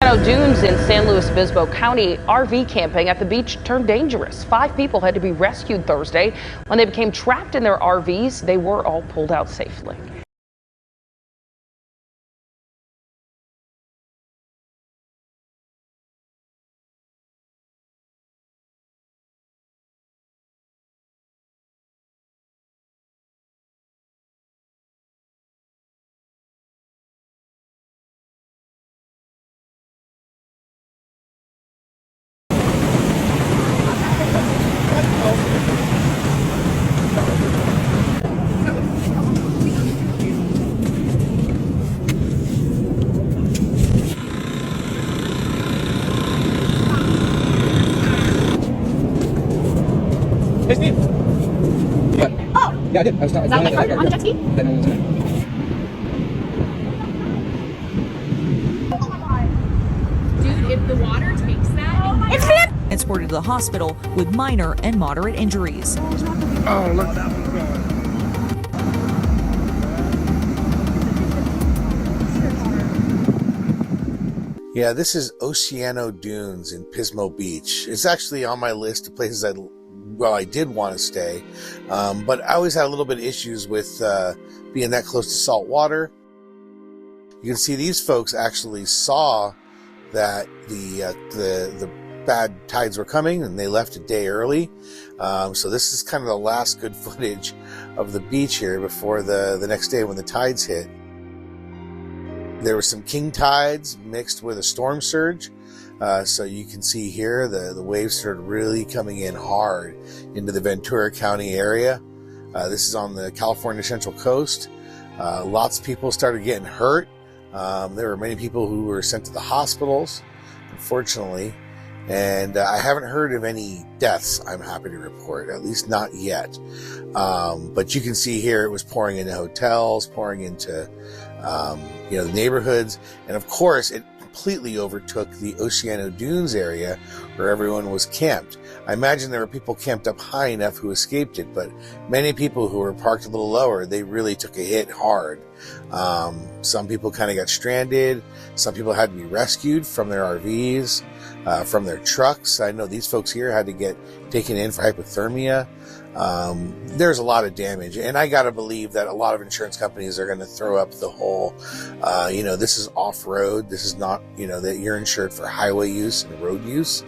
Oceano Dunes in San Luis Obispo County, RV camping at the beach turned dangerous. 5 people had to be rescued Thursday. When they became trapped in their RVs, they were all pulled out safely. Pismo? What? Oh! Yeah, I did. I was talking. Is that like on the jet ski? Dude, if the water takes that, it's him! Transported to the hospital with minor and moderate injuries. Oh, look, that one's going. Yeah, this is Oceano Dunes in Pismo Beach. It's actually on my list of places I did want to stay, but I always had a little bit of issues with being that close to salt water. You can see these folks actually saw that the bad tides were coming, and they left a day early. So this is kind of the last good footage of the beach here before the next day when the tides hit. There were some king tides mixed with a storm surge. So you can see here the waves started really coming in hard into the Ventura County area. This is on the California Central Coast. Lots of people started getting hurt. There were many people who were sent to the hospitals, unfortunately. And I haven't heard of any deaths, I'm happy to report, at least not yet. But you can see here it was pouring into hotels, pouring into the neighborhoods. And of course, it completely overtook the Oceano Dunes area where everyone was camped. I imagine there were people camped up high enough who escaped it, but many people who were parked a little lower, they really took a hit hard. Some people kind of got stranded. Some people had to be rescued from their RVs, from their trucks. I know these folks here had to get taken in for hypothermia. There's a lot of damage, and I gotta believe that a lot of insurance companies are going to throw up the whole, this is off-road. This is not, that you're insured for highway use and road use.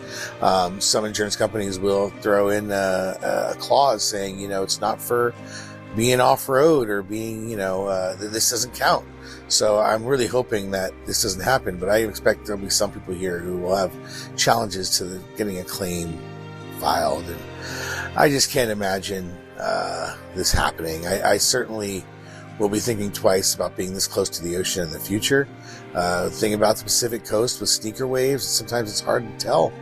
Some insurance companies will throw in a clause saying, it's not for being off-road or being, this doesn't count. So I'm really hoping that this doesn't happen, but I expect there'll be some people here who will have challenges to getting a claim filed. And I just can't imagine this happening. I certainly will be thinking twice about being this close to the ocean in the future. The thing about the Pacific coast with sneaker waves, sometimes it's hard to tell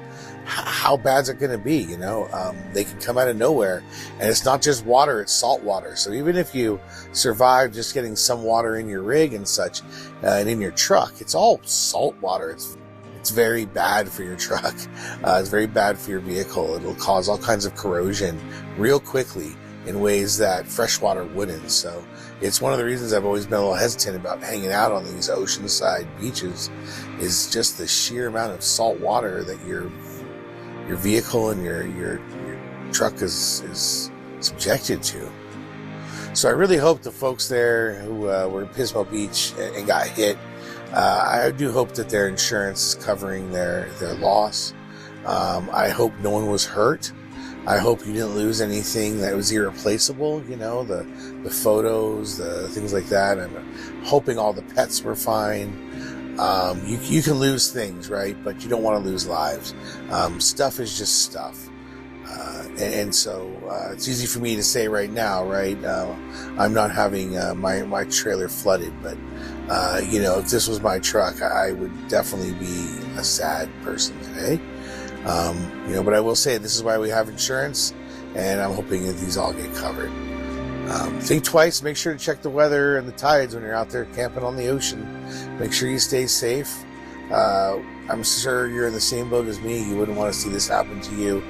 how bad is it going to be. They can come out of nowhere, and it's not just water, it's salt water. So even if you survive just getting some water in your rig and such, and in your truck, it's all salt water. It's very bad for your truck. It's very bad for your vehicle. It'll cause all kinds of corrosion real quickly in ways that fresh water wouldn't. So it's one of the reasons I've always been a little hesitant about hanging out on these oceanside beaches, is just the sheer amount of salt water that your vehicle and your truck is subjected to. So I really hope the folks there who were in Pismo Beach and got hit, I do hope that their insurance is covering their loss. I hope no one was hurt. I hope you didn't lose anything that was irreplaceable, the photos, the things like that. I'm hoping all the pets were fine. You can lose things, right? But you don't want to lose lives. Stuff is just stuff. And so it's easy for me to say right now, right? I'm not having my trailer flooded, but if this was my truck, I would definitely be a sad person today. But I will say this is why we have insurance, and I'm hoping that these all get covered. Think twice. Make sure to check the weather and the tides when you're out there camping on the ocean. Make sure you stay safe. I'm sure you're in the same boat as me. You wouldn't want to see this happen to you.